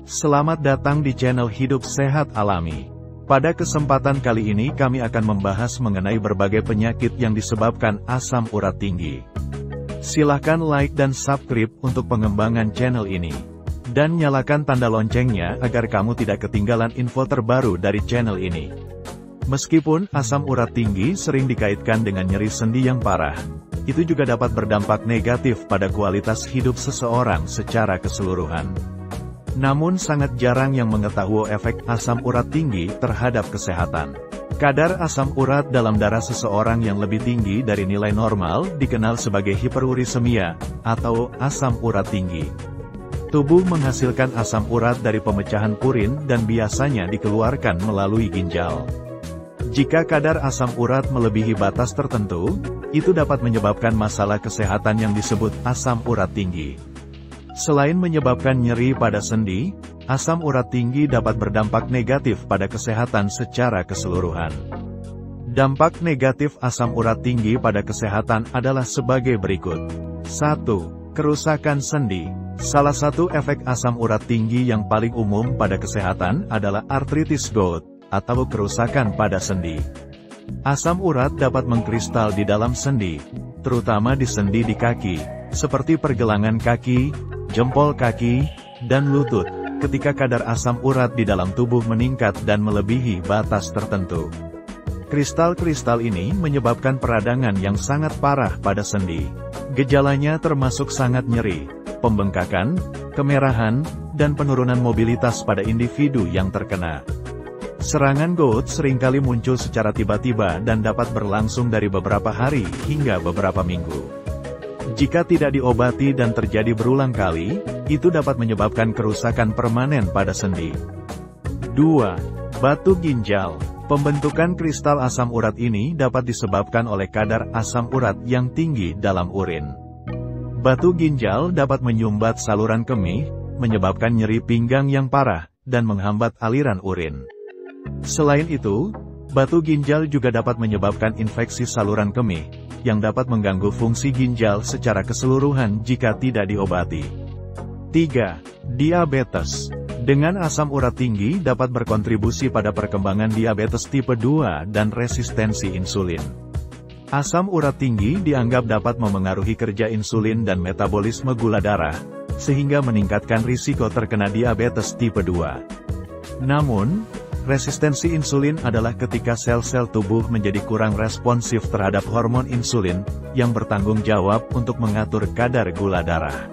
Selamat datang di channel Hidup Sehat Alami. Pada kesempatan kali ini kami akan membahas mengenai berbagai penyakit yang disebabkan asam urat tinggi. Silahkan like dan subscribe untuk pengembangan channel ini. Dan nyalakan tanda loncengnya agar kamu tidak ketinggalan info terbaru dari channel ini. Meskipun asam urat tinggi sering dikaitkan dengan nyeri sendi yang parah, itu juga dapat berdampak negatif pada kualitas hidup seseorang secara keseluruhan. Namun sangat jarang yang mengetahui efek asam urat tinggi terhadap kesehatan. Kadar asam urat dalam darah seseorang yang lebih tinggi dari nilai normal dikenal sebagai hiperurisemia, atau asam urat tinggi. Tubuh menghasilkan asam urat dari pemecahan purin dan biasanya dikeluarkan melalui ginjal. Jika kadar asam urat melebihi batas tertentu, itu dapat menyebabkan masalah kesehatan yang disebut asam urat tinggi. Selain menyebabkan nyeri pada sendi, asam urat tinggi dapat berdampak negatif pada kesehatan secara keseluruhan. Dampak negatif asam urat tinggi pada kesehatan adalah sebagai berikut. 1. Kerusakan sendi. Salah satu efek asam urat tinggi yang paling umum pada kesehatan adalah artritis gout, atau kerusakan pada sendi. Asam urat dapat mengkristal di dalam sendi, terutama di sendi di kaki, seperti pergelangan kaki, jempol kaki, dan lutut, ketika kadar asam urat di dalam tubuh meningkat dan melebihi batas tertentu. Kristal-kristal ini menyebabkan peradangan yang sangat parah pada sendi. Gejalanya termasuk sangat nyeri, pembengkakan, kemerahan, dan penurunan mobilitas pada individu yang terkena. Serangan gout seringkali muncul secara tiba-tiba dan dapat berlangsung dari beberapa hari hingga beberapa minggu. Jika tidak diobati dan terjadi berulang kali, itu dapat menyebabkan kerusakan permanen pada sendi. 2. Batu ginjal. Pembentukan kristal asam urat ini dapat disebabkan oleh kadar asam urat yang tinggi dalam urin. Batu ginjal dapat menyumbat saluran kemih, menyebabkan nyeri pinggang yang parah, dan menghambat aliran urin. Selain itu, batu ginjal juga dapat menyebabkan infeksi saluran kemih, yang dapat mengganggu fungsi ginjal secara keseluruhan jika tidak diobati. 3. Diabetes. Dengan asam urat tinggi dapat berkontribusi pada perkembangan diabetes tipe 2 dan resistensi insulin. Asam urat tinggi dianggap dapat memengaruhi kerja insulin dan metabolisme gula darah, sehingga meningkatkan risiko terkena diabetes tipe 2. Namun, resistensi insulin adalah ketika sel-sel tubuh menjadi kurang responsif terhadap hormon insulin, yang bertanggung jawab untuk mengatur kadar gula darah.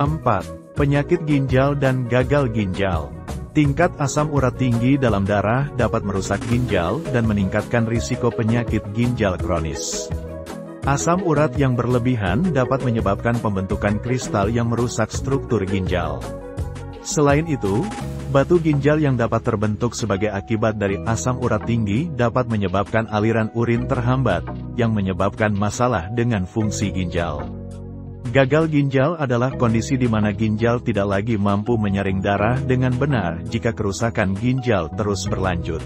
4. Penyakit ginjal dan gagal ginjal. Tingkat asam urat tinggi dalam darah dapat merusak ginjal dan meningkatkan risiko penyakit ginjal kronis. Asam urat yang berlebihan dapat menyebabkan pembentukan kristal yang merusak struktur ginjal. Selain itu, batu ginjal yang dapat terbentuk sebagai akibat dari asam urat tinggi dapat menyebabkan aliran urin terhambat, yang menyebabkan masalah dengan fungsi ginjal. Gagal ginjal adalah kondisi di mana ginjal tidak lagi mampu menyaring darah dengan benar jika kerusakan ginjal terus berlanjut.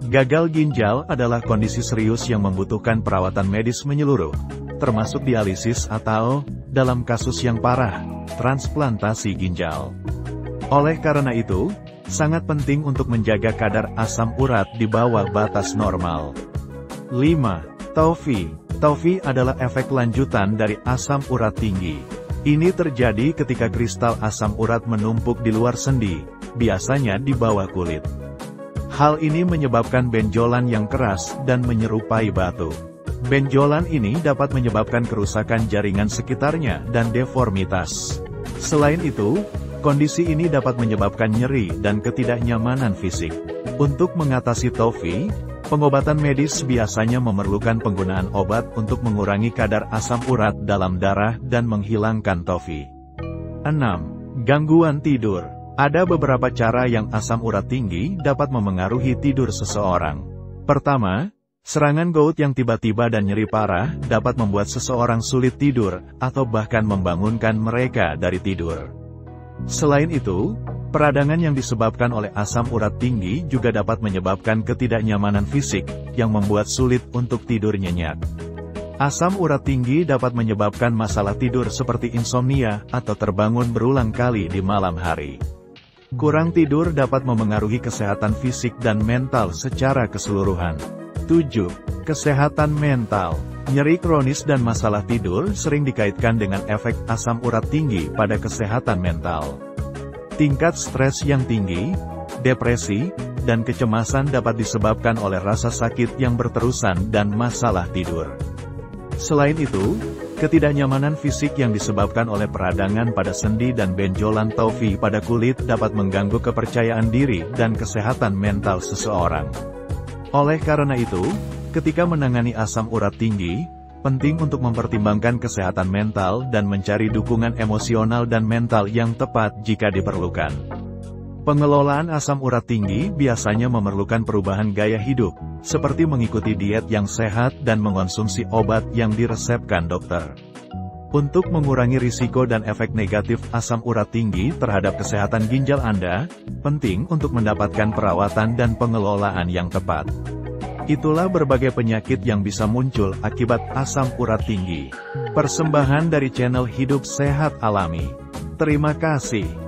Gagal ginjal adalah kondisi serius yang membutuhkan perawatan medis menyeluruh, termasuk dialisis atau, dalam kasus yang parah, transplantasi ginjal. Oleh karena itu, sangat penting untuk menjaga kadar asam urat di bawah batas normal. 5. TOFI. TOFI adalah efek lanjutan dari asam urat tinggi. Ini terjadi ketika kristal asam urat menumpuk di luar sendi, biasanya di bawah kulit. Hal ini menyebabkan benjolan yang keras dan menyerupai batu. Benjolan ini dapat menyebabkan kerusakan jaringan sekitarnya dan deformitas. Selain itu, kondisi ini dapat menyebabkan nyeri dan ketidaknyamanan fisik. Untuk mengatasi TOFI, pengobatan medis biasanya memerlukan penggunaan obat untuk mengurangi kadar asam urat dalam darah dan menghilangkan TOFI. 6. Gangguan tidur. Ada beberapa cara yang asam urat tinggi dapat memengaruhi tidur seseorang. Pertama, serangan gout yang tiba-tiba dan nyeri parah dapat membuat seseorang sulit tidur, atau bahkan membangunkan mereka dari tidur. Selain itu, peradangan yang disebabkan oleh asam urat tinggi juga dapat menyebabkan ketidaknyamanan fisik, yang membuat sulit untuk tidur nyenyak. Asam urat tinggi dapat menyebabkan masalah tidur seperti insomnia, atau terbangun berulang kali di malam hari. Kurang tidur dapat memengaruhi kesehatan fisik dan mental secara keseluruhan. 7. Kesehatan mental. Nyeri kronis dan masalah tidur sering dikaitkan dengan efek asam urat tinggi pada kesehatan mental. Tingkat stres yang tinggi, depresi, dan kecemasan dapat disebabkan oleh rasa sakit yang berterusan dan masalah tidur. Selain itu, ketidaknyamanan fisik yang disebabkan oleh peradangan pada sendi dan benjolan tofi pada kulit dapat mengganggu kepercayaan diri dan kesehatan mental seseorang. Oleh karena itu, ketika menangani asam urat tinggi, penting untuk mempertimbangkan kesehatan mental dan mencari dukungan emosional dan mental yang tepat jika diperlukan. Pengelolaan asam urat tinggi biasanya memerlukan perubahan gaya hidup, seperti mengikuti diet yang sehat dan mengonsumsi obat yang diresepkan dokter. Untuk mengurangi risiko dan efek negatif asam urat tinggi terhadap kesehatan ginjal Anda, penting untuk mendapatkan perawatan dan pengelolaan yang tepat. Itulah berbagai penyakit yang bisa muncul akibat asam urat tinggi. Persembahan dari channel Hidup Sehat Alami. Terima kasih.